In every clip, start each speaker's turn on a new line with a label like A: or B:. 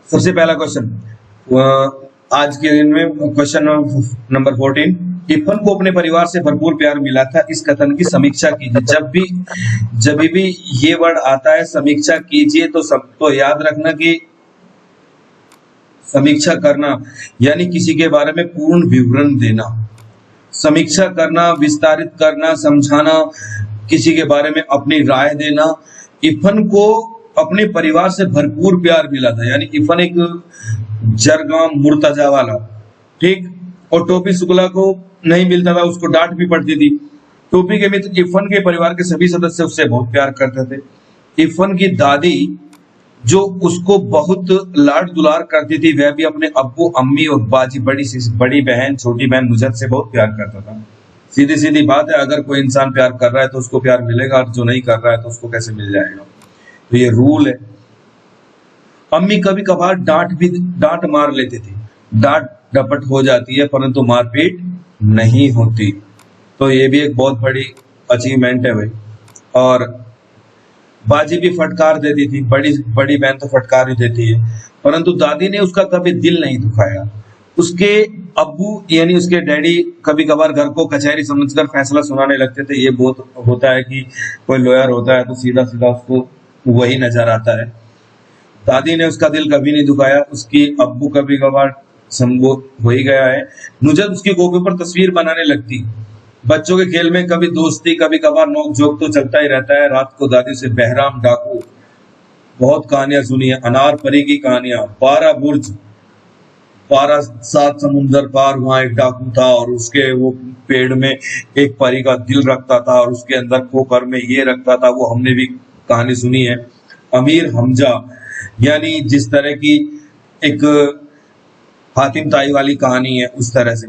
A: सबसे पहला क्वेश्चन आज के दिन में, क्वेश्चन नंबर 14। इफन को अपने परिवार से भरपूर प्यार मिला था, इस कथन की समीक्षा कीजिए। जब भी ये वर्ड आता है समीक्षा कीजिए, तो सबको याद रखना कि समीक्षा करना यानी किसी के बारे में पूर्ण विवरण देना। समीक्षा करना, विस्तारित करना, समझाना, किसी के बारे में अपनी राय देना। इफन को अपने परिवार से भरपूर प्यार मिला था, यानी इफन एक जरगाम मुर्तजा वाला, ठीक। और टोपी शुक्ला को नहीं मिलता था, उसको डांट भी पड़ती थी। टोपी के मित्र इफन के परिवार के सभी सदस्य उससे बहुत प्यार करते थे। इफन की दादी जो उसको बहुत लाड दुलार करती थी, वह भी अपने अब्बू, अम्मी और बाजी, बड़ी बहन, छोटी बहन मुजत से बहुत प्यार करता था। सीधी सीधी बात है, अगर कोई इंसान प्यार कर रहा है तो उसको प्यार मिलेगा, और जो नहीं कर रहा है तो उसको कैसे मिल जाएगा। तो ये रूल है। अम्मी कभी कभार डांट मार लेती थी, डांट डपट हो जाती है, परंतु मारपीट नहीं होती। तो ये भी एक बहुत बड़ी अचीवमेंट है भाई। और बाजी भी फटकार देती थी, बड़ी बहन तो फटकार ही देती है, परंतु दादी ने उसका कभी दिल नहीं दुखाया। उसके अब्बू यानी उसके डैडी कभी कभार घर को कचहरी समझकर फैसला सुनाने लगते थे। ये बहुत होता है कि कोई लॉयर होता है तो सीधा सीधा उसको वही नजर आता है। दादी ने उसका दिल कभी नहीं दुखाया। उसकी अब्बू कभी कभार वो हो ही गया है। नुजत उसकी कॉपी पर तस्वीर बनाने लगती। बच्चों के खेल में कभी दोस्ती, कभी कभार नोक झोंक तो चलता ही रहता है। रात को दादी से बहराम डाकू, बहुत कहानियां सुनी है। अनार परी की कहानियां, 12 बुर्ज, 12 7 समुंदर पार, वहां एक डाकू था और उसके वो पेड़ में एक परी का दिल रखता था और उसके अंदर पोकर में ये रखता था, वो हमने भी कहानी सुनी है। अमीर हमजा, यानी जिस तरह की एक हातिम ताई वाली कहानी है उस तरह से।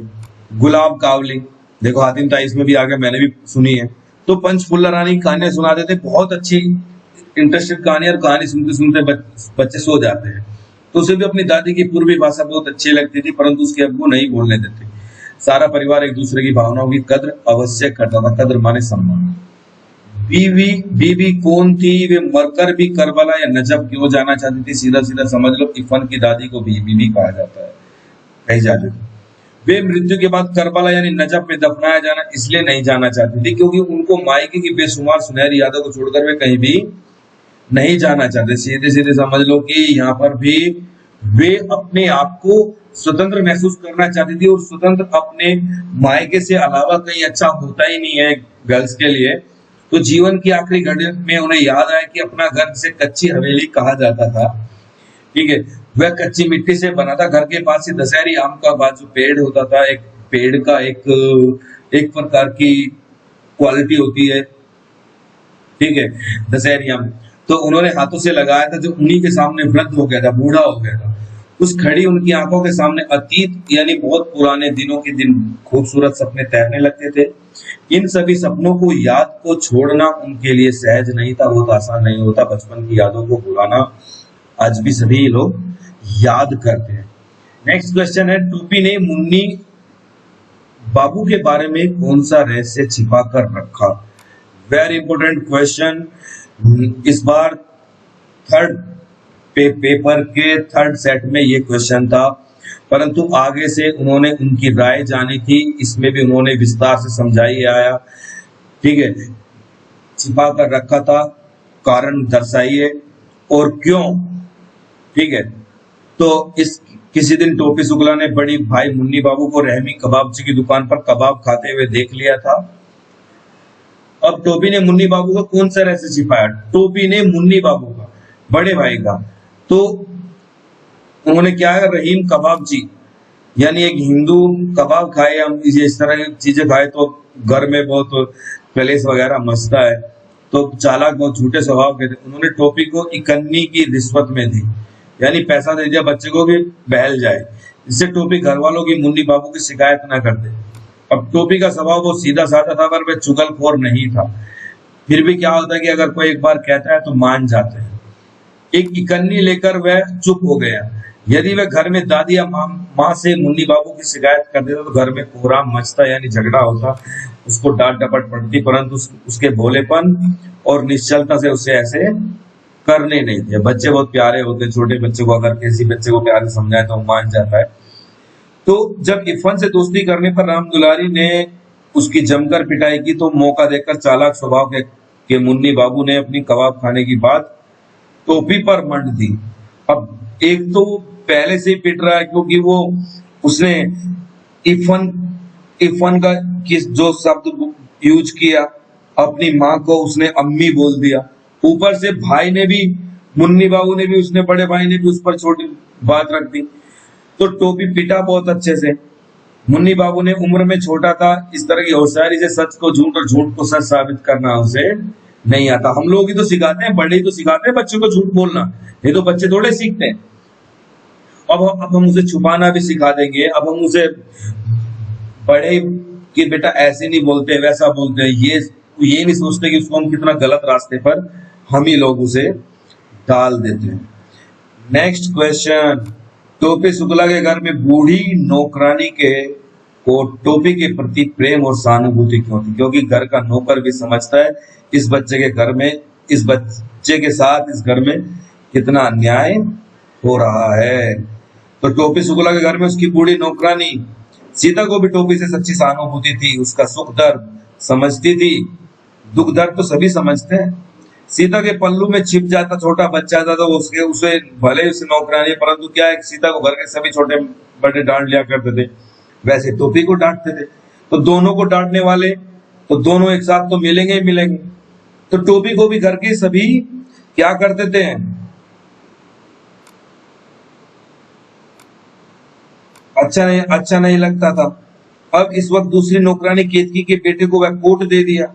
A: गुलाब कावली, देखो हातिम ताई इसमें भी आगे, मैंने भी सुनी है। तो पंचफुल्ला रानी की कहानियां सुनाते थे, बहुत अच्छी इंटरेस्टेड कहानी, और कहानी सुनते सुनते बच्चे सो जाते हैं। तो उसे भी अपनी दादी की पूर्वी भाषा बहुत अच्छी लगती थी, परंतु उसके अब्बू नहीं बोलने देते। सारा परिवार एक दूसरे की भावनाओं की कद्र अवश्य करता था। कद्र माने सम्मान। बीवी कौन थी? वे मरकर भी करबला या नजफ क्यों जाना चाहती थी? सीधा सीधा समझ लो, इफन की दादी को बीवी भी कहा जाता है, कही जाती थी। वे मृत्यु के बाद करबला यानी नजफ में दफनाया जाना इसलिए नहीं जाना चाहती थी क्योंकि उनको मायके की बेशुमार सुनहरी यादों को छोड़कर वे कहीं भी नहीं जाना चाहते। सीधे सीधे समझ लो कि यहाँ पर भी वे अपने आप को स्वतंत्र महसूस करना चाहती थी, और स्वतंत्र अपने मायके से अलावा कहीं अच्छा होता ही नहीं है गर्ल्स के लिए। तो जीवन की आखिरी घड़ी में उन्हें याद आया कि अपना घर जिसे कच्ची हवेली कहा जाता था, ठीक है, वह कच्ची मिट्टी से बना था। घर के पास ही दशहरी आम का बाजू पेड़ होता था। एक पेड़ का एक प्रकार की क्वालिटी होती है, ठीक है, दशहरी आम। तो उन्होंने हाथों से लगाया था, जो उन्हीं के सामने वृद्ध हो गया था, बूढ़ा हो गया था। उस खड़ी उनकी आंखों के सामने अतीत यानी बहुत पुराने दिनों के दिन खूबसूरत सपने तैरने लगते थे। इन सभी सपनों को याद को छोड़ना उनके लिए सहज नहीं था, बहुत आसान नहीं होता। बचपन की यादों को भुलाना आज भी सभी लोग याद करते हैं। नेक्स्ट क्वेश्चन है, टोपी ने मुन्नी बाबू के बारे में कौन सा रहस्य छिपा कर रखा? Very important question. इस बार थर्ड पेपर के थर्ड सेट में ये क्वेश्चन था, परंतु आगे से उन्होंने उनकी राय जानी थी, इसमें भी उन्होंने विस्तार से समझाई आया, ठीक है। छिपा कर रखा था, कारण दर्शाइए और क्यों, ठीक है। तो इस किसी दिन टोपी शुक्ला ने बड़ी भाई मुन्नी बाबू को रहमी कबाबची की दुकान पर कबाब खाते हुए देख लिया था। अब टोपी ने मुन्नी बाबू का कौन सा रहस्य छिपाया? टोपी ने मुन्नी बाबू का, बड़े भाई का। तो उन्होंने क्या है, रहीम कबाबची यानी एक हिंदू कबाब खाए, हम इस तरह की चीजें खाए तो घर में बहुत कलेश वगैरह मचता है। तो चालाक, बहुत झूठे स्वभाव के थे। उन्होंने टोपी को इकन्नी की रिश्वत में दी, यानी पैसा दे दिया बच्चे को कि बहल जाए, इससे टोपी घर वालों की मुन्नी बाबू की शिकायत ना करते। अब टोपी का स्वभाव बहुत सीधा साधा था, पर वह चुगलखोर नहीं था। फिर भी क्या होता है कि अगर कोई एक बार कहता है तो मान जाते हैं। एक इकन्नी लेकर वह चुप हो गया। यदि वह घर में दादी या माँ से मुन्नी बाबू की शिकायत कर देता तो घर में कोहराम मचता, यानी झगड़ा होता, उसको डांट डपट पड़ती, परंतु उसके भोलेपन और निश्चलता से उसे ऐसे करने नहीं थे। बच्चे बहुत प्यारे होते हैं, छोटे बच्चे को अगर किसी बच्चे को प्यार से समझाए तो वो मान जाता है। तो जब इरफान से दोस्ती करने पर राम दुलारी ने उसकी जमकर पिटाई की तो मौका देखकर चालाक स्वभाव के मुन्नी बाबू ने अपनी कबाब खाने की बात टोपी पर मंड दी। अब एक तो वो पहले से ही पिट रहा है क्योंकि वो उसने इरफान इरफान का किस जो शब्द यूज किया, अपनी माँ को उसने अम्मी बोल दिया। ऊपर से भाई ने भी, मुन्नी बाबू ने भी, उसने बड़े भाई ने भी उस पर छोटी बात रख दी। तो टोपी पिटा बहुत अच्छे से। मुन्नी बाबू ने उम्र में छोटा था, इस तरह की होशियारी से सच को झूठ और झूठ को सच साबित करना उसे नहीं आता। हम लोग ही तो सिखाते हैं, बड़े ही तो सिखाते हैं बच्चों को झूठ बोलना, नहीं तो बच्चे थोड़े सीखते हैं। अब हम उसे छुपाना भी सिखा देंगे। अब हम उसे बड़े कि बेटा ऐसे नहीं बोलते, वैसा बोलते हैं, ये नहीं सोचते कि उसको हम कितना गलत रास्ते पर हम ही लोग उसे डाल देते हैं। नेक्स्ट क्वेश्चन, टोपी शुक्ला के घर में बूढ़ी नौकरानी के को टोपी के प्रति प्रेम और सहानुभूति क्यों थी? क्योंकि घर का नौकर भी समझता है इस बच्चे के घर में, इस बच्चे के साथ इस घर में कितना अन्याय हो रहा है। तो टोपी शुक्ला के घर में उसकी बूढ़ी नौकरानी सीता को भी टोपी से सच्ची सहानुभूति थी, उसका सुख दर्द समझती थी। दुख दर्द तो सभी समझते हैं। सीता के पल्लू में छिप जाता छोटा बच्चा था तो उसके उसे भले उसे नौकरानी, परंतु क्या है, सीता को घर के सभी छोटे बड़े डांट लिया करते थे, वैसे टोपी को डांटते थे। तो दोनों को डांटने वाले तो दोनों एक साथ तो मिलेंगे ही मिलेंगे। तो टोपी को भी घर के सभी क्या करते थे, अच्छा नहीं लगता था। अब इस वक्त दूसरी नौकरानी केतकी के बेटे को वह कोट दे दिया।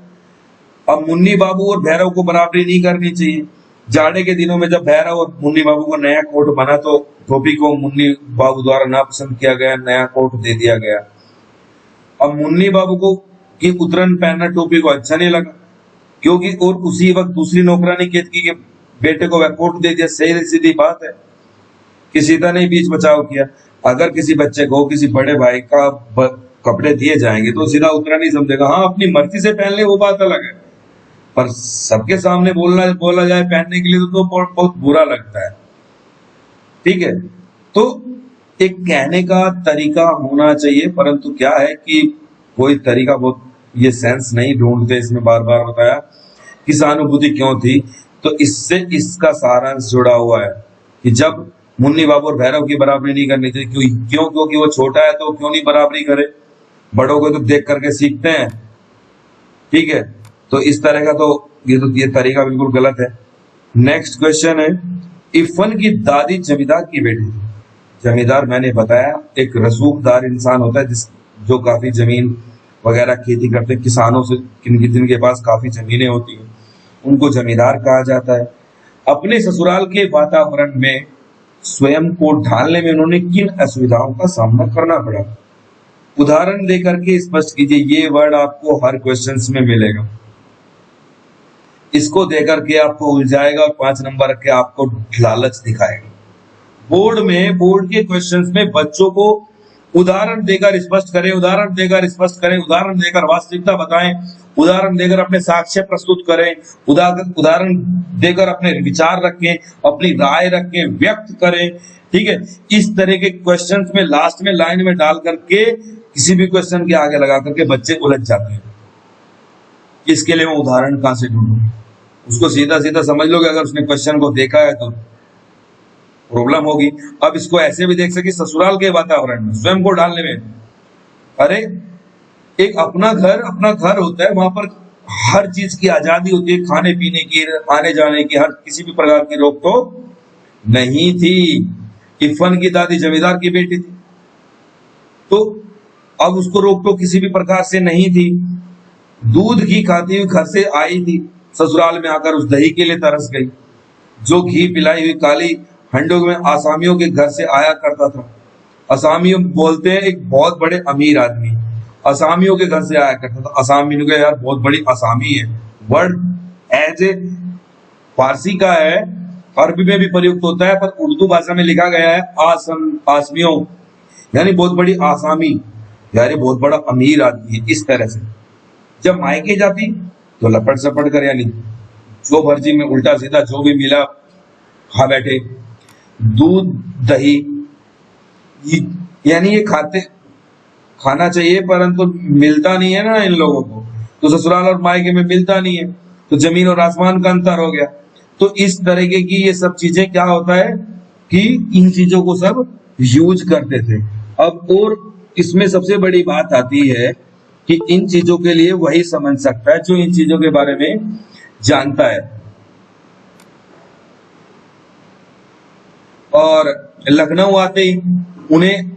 A: अब मुन्नी बाबू और भैरव को बराबरी नहीं करनी चाहिए। जाड़े के दिनों में जब भैरव और मुन्नी बाबू को नया कोट बना तो टोपी को मुन्नी बाबू द्वारा नापसंद किया गया, नया कोट दे दिया गया। अब मुन्नी बाबू को की उतरन पहनना टोपी को अच्छा नहीं लगा, क्योंकि और उसी वक्त दूसरी नौकरानी केतकी के बेटे को वह कोट दे दिया। सही सीधी बात है कि सीता ने बीच बचाव किया। अगर किसी बच्चे को किसी बड़े भाई का कपड़े दिए जाएंगे तो सीधा उतरा नहीं समझेगा। हाँ, अपनी मर्जी से पहन ले वो बात अलग है, पर सबके सामने बोला जाए पहनने के लिए तो बहुत बुरा लगता है। ठीक है, तो एक कहने का तरीका होना चाहिए, परंतु क्या है कि कोई तरीका बहुत ये सेंस नहीं ढूंढते। इसमें बार बार बताया कि सहानुभूति क्यों थी, तो इससे इसका सारांश जुड़ा हुआ है कि जब मुन्नी बाबू और भैरव की बराबरी नहीं करनी चाहिए। क्यों? क्योंकि वो छोटा है तो क्यों नहीं बराबरी करे, बड़ों को तो देख करके सीखते हैं। ठीक है, तो इस तरह का तो ये तरीका बिल्कुल गलत है। नेक्स्ट क्वेश्चन है, इरफान की दादी जमींदार की बेटी थी। जमींदार मैंने बताया एक रसूखदार इंसान होता है जो काफी जमीन वगैरह खेती करते हैं, किसानों से जिनके पास काफी जमीनें होती हैं उनको जमींदार कहा जाता है। अपने ससुराल के वातावरण में स्वयं को ढालने में उन्होंने किन असुविधाओं का सामना करना पड़ा? उदाहरण देकर के स्पष्ट कीजिए। ये वर्ड आपको हर क्वेश्चंस में मिलेगा, इसको देकर के आपको उलझाएगा और 5 नंबर रख के आपको लालच दिखाएगा। बोर्ड के क्वेश्चंस में बच्चों को उदाहरण देकर स्पष्ट करें, उदाहरण देकर स्पष्ट करें, उदाहरण देकर वास्तविकता बताएं, उदाहरण देकर अपने साक्ष्य प्रस्तुत करें, उदाहरण देकर अपने विचार रखें, अपनी राय रखें, व्यक्त करें। ठीक है, इस तरह के क्वेश्चंस में लास्ट में लाइन में डाल करके किसी भी क्वेश्चन के आगे लगा करके बच्चे उलझ जाते हैं। इसके लिए मैं उदाहरण कहां से ढूंढूं? उसको सीधा सीधा समझ लोगे, अगर उसने क्वेश्चन को देखा है तो प्रॉब्लम होगी। अब इसको ऐसे भी देख सके, ससुराल के वातावरण में स्वयं को डालने में, अरे एक अपना घर होता है, वहां पर हर चीज की आजादी होती है, खाने पीने की, आने जाने की, हर किसी भी प्रकार की रोक टोक नहीं थी। इरफान की दादी जमींदार की बेटी थी, तो अब उसको रोक टोक किसी भी प्रकार से नहीं थी। दूध घी खाती हुई घर से आई थी, ससुराल में आकर उस दही के लिए तरस गई। जो घी पिलाई हुई काली हंडों में आसामियों के घर से आया करता था। असामियों बोलते हैं एक बहुत बड़े अमीर आदमी असामियों के घर से आया करता था। असामी ने कहा यार बहुत बड़ी असामी है, वर्ड एज ए फारसी का है, अरबी में भी प्रयुक्त होता है, पर उर्दू भाषा में लिखा गया है आसमियों, यानी बहुत बड़ी आसामी, यानी बहुत बड़ा अमीर आदमी है। इस तरह से जब मायके जाती तो लपट सपट कर, यानी जो भर्जी में उल्टा सीधा जो भी मिला खा बैठे। दूध दही यानी ये खाना चाहिए परंतु मिलता नहीं है ना इन लोगों को, तो ससुराल और मायके में मिलता नहीं है, तो जमीन और आसमान का अंतर हो गया। तो इस तरीके की ये सब चीजें क्या होता है कि इन चीजों को सब यूज करते थे। अब और इसमें सबसे बड़ी बात आती है कि इन चीजों के लिए वही समझ सकता है जो इन चीजों के बारे में जानता है। और लखनऊ आते ही उन्हें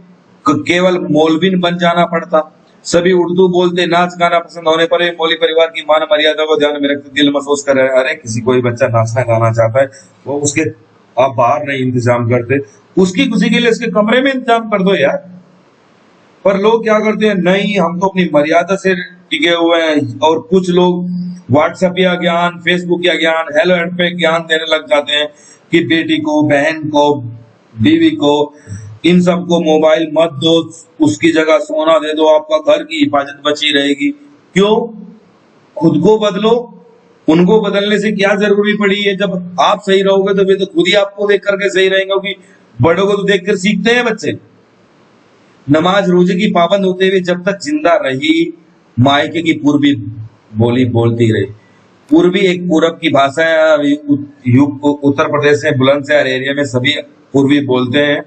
A: केवल मौलवी बन जाना पड़ता। सभी उर्दू बोलते, नाच गाना पसंद होने पर मौलवी परिवार की मान मर्यादा को ध्यान में रखते दिल महसूस कर रहे, अरे किसी कोई बच्चा नाचना गाना चाहता है वो उसके आप बाहर नहीं इंतजाम करते, उसकी खुशी के लिए उसके कमरे में इंतजाम कर दो यार। पर लोग क्या करते हैं, नहीं हम तो अपनी मर्यादा से टिके हुए हैं। और कुछ लोग व्हाट्सएप या ज्ञान, फेसबुक या ज्ञान, हेलो एंड पे ज्ञान देने लग जाते हैं कि बेटी को, बहन को, बीवी को, इन सबको मोबाइल मत दो, उसकी जगह सोना दे दो, आपका घर की हिफाजत बची रहेगी। क्यों? खुद को बदलो, उनको बदलने से क्या जरूरी पड़ी है? जब आप सही रहोगे तो वे तो खुद ही आपको देख करके सही रहेंगे, क्योंकि बड़ों को तो देख कर सीखते हैं बच्चे। नमाज रोजे की पाबंद होते हुए जब तक जिंदा रही मायके की पूर्वी बोली बोलती रही। पूर्वी एक पूरब की भाषा है, उत्तर प्रदेश में बुलंदशहर एरिया में सभी पूर्वी बोलते हैं।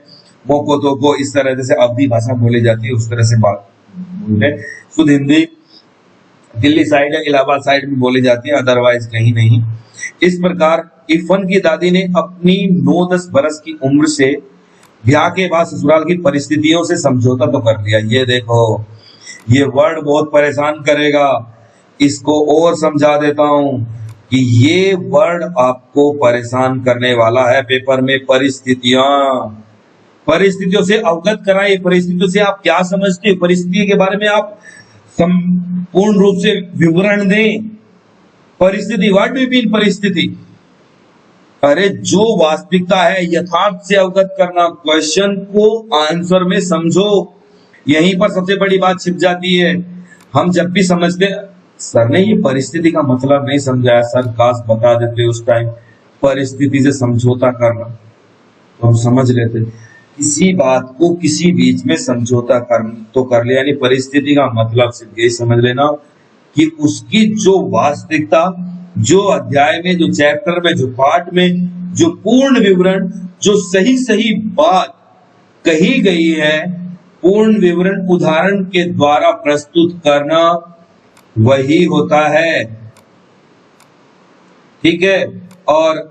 A: मोको तो को इस तरह जैसे अवधी भाषा बोली जाती है उस तरह से बात बोलते हैं। शुद्ध हिंदी दिल्ली साइड या इलाहाबाद साइड में बोली जाती है, अदरवाइज कहीं नहीं। इस प्रकार इरफान की दादी ने अपनी 9-10 बरस की उम्र से ब्याह के बाद ससुराल की परिस्थितियों से समझौता तो कर लिया। ये देखो, ये वर्ड बहुत परेशान करेगा, इसको और समझा देता हूं कि ये वर्ड आपको परेशान करने वाला है पेपर में। परिस्थितियों से अवगत कराइए। परिस्थितियों से आप क्या समझते हैं, परिस्थिति के बारे में आप संपूर्ण रूप से विवरण दें। परिस्थिति, व्हाट डू मीन परिस्थिति? अरे जो वास्तविकता है यथार्थ से अवगत करना, क्वेश्चन को आंसर में समझो। यहीं पर सबसे बड़ी बात छिप जाती है। हम जब भी समझते, सर ने ये परिस्थिति का मतलब नहीं समझाया, सर काश बता देते उस टाइम, परिस्थिति से समझौता करना तो हम समझ लेते। किसी बात को किसी बीच में समझौता कर लिया, यानी परिस्थिति का मतलब सिर्फ ये समझ लेना कि उसकी जो वास्तविकता, जो अध्याय में, जो चैप्टर में, जो पाठ में, जो पूर्ण विवरण, जो सही सही बात कही गई है, पूर्ण विवरण उदाहरण के द्वारा प्रस्तुत करना वही होता है। ठीक है। और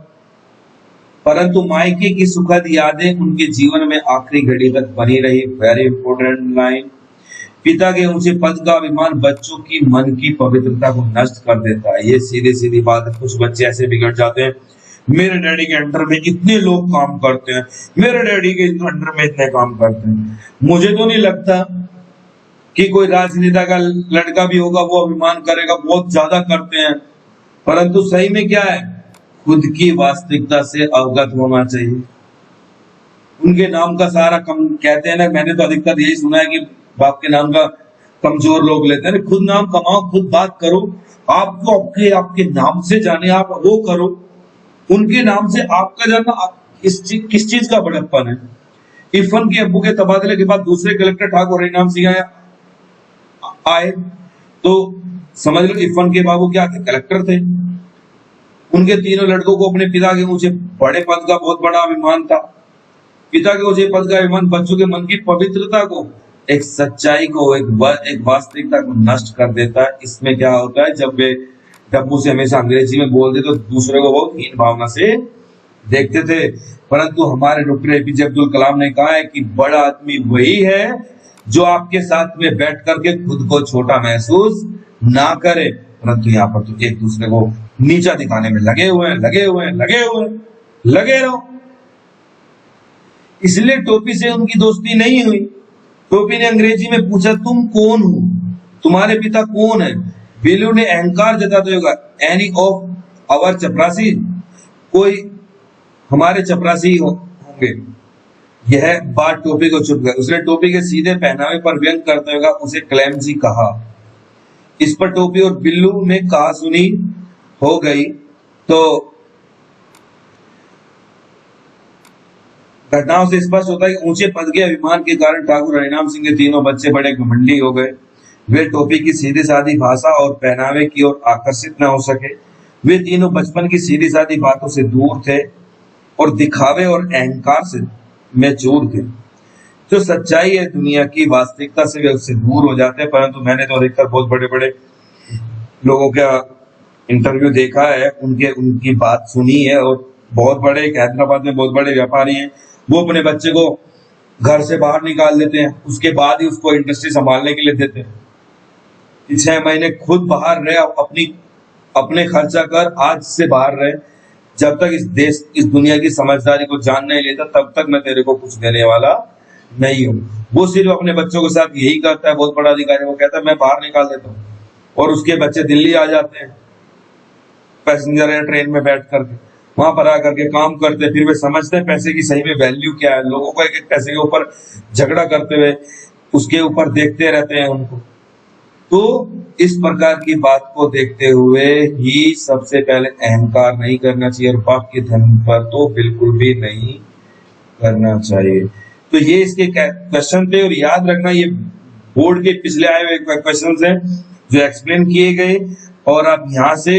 A: परंतु मायके की सुखद यादें उनके जीवन में आखिरी घड़ी तक बनी रही। Very important line. पिता के ऊंचे पद का अभिमान बच्चों की मन की पवित्रता को नष्ट कर देता है। ये सीधी सीधी बात है। कुछ बच्चे ऐसे बिगड़ जाते हैं, मेरे डैडी के अंडर में इतने लोग काम करते हैं, मेरे डैडी के अंडर में इतने काम करते हैं। मुझे तो नहीं लगता कि कोई राजनेता का लड़का भी होगा वो अभिमान करेगा, बहुत ज्यादा करते हैं। परंतु सही में क्या है, खुद की वास्तविकता से अवगत होना चाहिए। उनके नाम का सारा कम कहते हैं ना, मैंने तो अधिकतर यही सुना है कि बाप के नाम का कमजोर लोग लेते हैं। खुद नाम कमाओ, खुद बात करो, आपको आपके नाम से जाने, आप वो करो। उनके नाम से आपका जानना किस चीज का बड़प्पन है। इरफान के अब्बू के तबादले के बाद दूसरे कलेक्टर ठाकुर हरिनाम सिंह आए तो समझ लो इरफान के बाबू क्या थे, कलेक्टर थे। उनके तीनों लड़कों को अपने पिता के ऊंचे बड़े पद का बहुत बड़ा अभिमान था। पिता के ऊंचे पद का अभिमान बच्चों के मन की पवित्रता को, एक सच्चाई को, एक वास्तविकता को नष्ट कर देता है। इसमें क्या होता है, जब वे डब्बू से हमेशा अंग्रेजी में बोलते तो दूसरे को बहुत हीन भावना से देखते थे। परंतु हमारे डॉक्टर एपीजे अब्दुल कलाम ने कहा है कि बड़ा आदमी वही है जो आपके साथ में बैठ करके खुद को छोटा महसूस ना करे, परंतु यहाँ पर तो एक दूसरे को नीचा दिखाने में लगे हुए लगे रहो। इसलिए टोपी से उनकी दोस्ती नहीं हुई। टोपी ने अंग्रेजी में पूछा, तुम कौन हो, तुम्हारे पिता कौन है? बिल्लू ने अहंकार जताते हुए, एनी ऑफ आवर चपरासी, कोई हमारे चपरासी होंगे। यह बात टोपी को चुप गई। उसने टोपी के सीधे पहनावे पर व्यंग करते हुए उसे क्लेमजी कहा। इस पर टोपी और बिल्लू में कहासुनी हो गई। तो घटनाओं से स्पष्ट होता है कि ऊंचे पद के अभिमान के कारण ठाकुर हरिनाम सिंह के तीनों बच्चे बड़े घमंडी हो गए। वे टोपी की सीधी सादी भाषा और पहनावे की ओर आकर्षित न हो सके। वे तीनों बचपन की सीधी सादी बातों से दूर थे और दिखावे और अहंकार से में चूर थे। जो सच्चाई है दुनिया की वास्तविकता से वे उससे दूर हो जाते हैं। परंतु मैंने तो अधिकतर बहुत बड़े बड़े लोगों का इंटरव्यू देखा है, उनकी बात सुनी है, और बहुत बड़े हैदराबाद में बहुत बड़े व्यापारी हैं, वो अपने बच्चे को घर से बाहर निकाल देते हैं, उसके बाद ही उसको इंडस्ट्री संभालने के लिए देते हैं। 6 महीने खुद बाहर रहे, अपने खर्चा कर आज से बाहर रहे। जब तक इस दुनिया की समझदारी को जान नहीं लेता तब तक मैं तेरे को कुछ देने वाला नहीं हूँ। वो सिर्फ अपने बच्चों के साथ यही करता है। बहुत बड़ा अधिकारी वो कहता है मैं बाहर निकाल देता हूँ, और उसके बच्चे दिल्ली आ जाते हैं पैसेंजर या ट्रेन में बैठ करके, वहां पर आकर के काम करते हैं। फिर वे समझते हैं पैसे की सही में वैल्यू क्या है। लोगों को एक एक पैसे के ऊपर झगड़ा करते हुए उसके ऊपर देखते रहते हैं उनको। तो इस प्रकार की बात को देखते हुए ही सबसे पहले अहंकार नहीं करना चाहिए, और बाप के धन पर तो बिल्कुल भी नहीं करना चाहिए। तो ये इसके क्वेश्चन थे, और याद रखना ये बोर्ड के पिछले आए हुए क्वेश्चन हैं जो एक्सप्लेन किए गए। और आप यहाँ से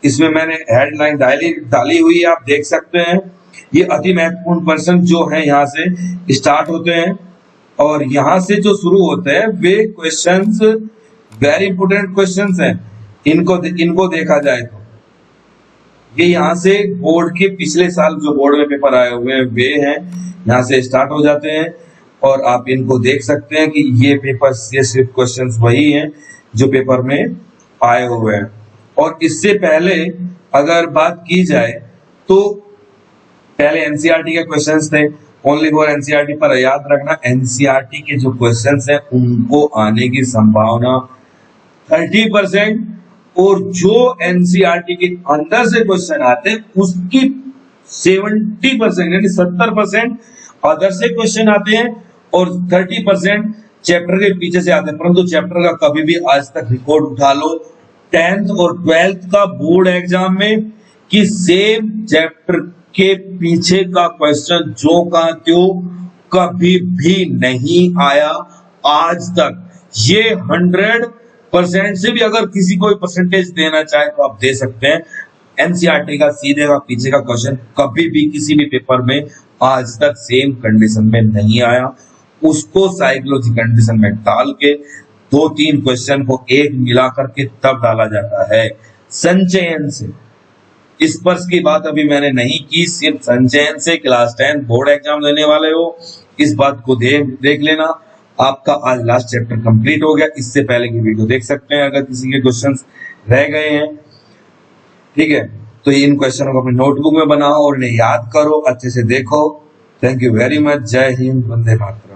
A: इसमें मैंने हेडलाइन डाली हुई है, आप देख सकते हैं। ये अति महत्वपूर्ण प्रश्न जो है यहाँ से स्टार्ट होते हैं, और यहाँ से जो शुरू होते हैं वे क्वेश्चंस वेरी इंपोर्टेंट क्वेश्चंस हैं। इनको देखा जाए तो ये यहाँ से बोर्ड के पिछले साल जो बोर्ड में पेपर आए हुए हैं वे हैं, यहाँ से स्टार्ट हो जाते हैं, और आप इनको देख सकते हैं कि ये पेपर ये सिर्फ क्वेश्चंस वही हैं जो पेपर में आए हुए हैं। और इससे पहले अगर बात की जाए तो पहले एनसीईआरटी के क्वेश्चंस थे, ओनली फॉर एनसीईआरटी, पर याद रखना एनसीईआरटी के जो क्वेश्चंस हैं उनको आने की संभावना 30%, और जो एनसीईआरटी के अंदर से क्वेश्चन आते हैं उसकी 70% यानी 70% अदर से क्वेश्चन आते हैं, और 30% चैप्टर के पीछे से आते हैं। परंतु चैप्टर का कभी भी आज तक रिकॉर्ड उठा लो 10th और 12th का बोर्ड एग्जाम में कि सेम चैप्टर के पीछे का क्वेश्चन जो का त्यों कभी भी नहीं आया आज तक। ये 100% से भी अगर किसी को परसेंटेज देना चाहे तो आप दे सकते हैं। एनसीईआरटी का सीधे का पीछे का क्वेश्चन कभी भी किसी भी पेपर में आज तक सेम कंडीशन में नहीं आया। उसको साइकोलॉजी कंडीशन में डाल के 2-3 क्वेश्चन को एक मिला करके तब डाला जाता है संचयन से। इस वर्ष की बात अभी मैंने नहीं की, सिर्फ संचयन से क्लास 10 बोर्ड एग्जाम देने वाले हो, इस बात को देख लेना। आपका आज लास्ट चैप्टर कंप्लीट हो गया। इससे पहले की वीडियो देख सकते हैं अगर किसी के क्वेश्चंस रह गए हैं। ठीक है, तो इन क्वेश्चनों को अपनी नोटबुक में बनाओ और इन्हें याद करो, अच्छे से देखो। Thank you very much. जय हिंद, वंदे मातरम।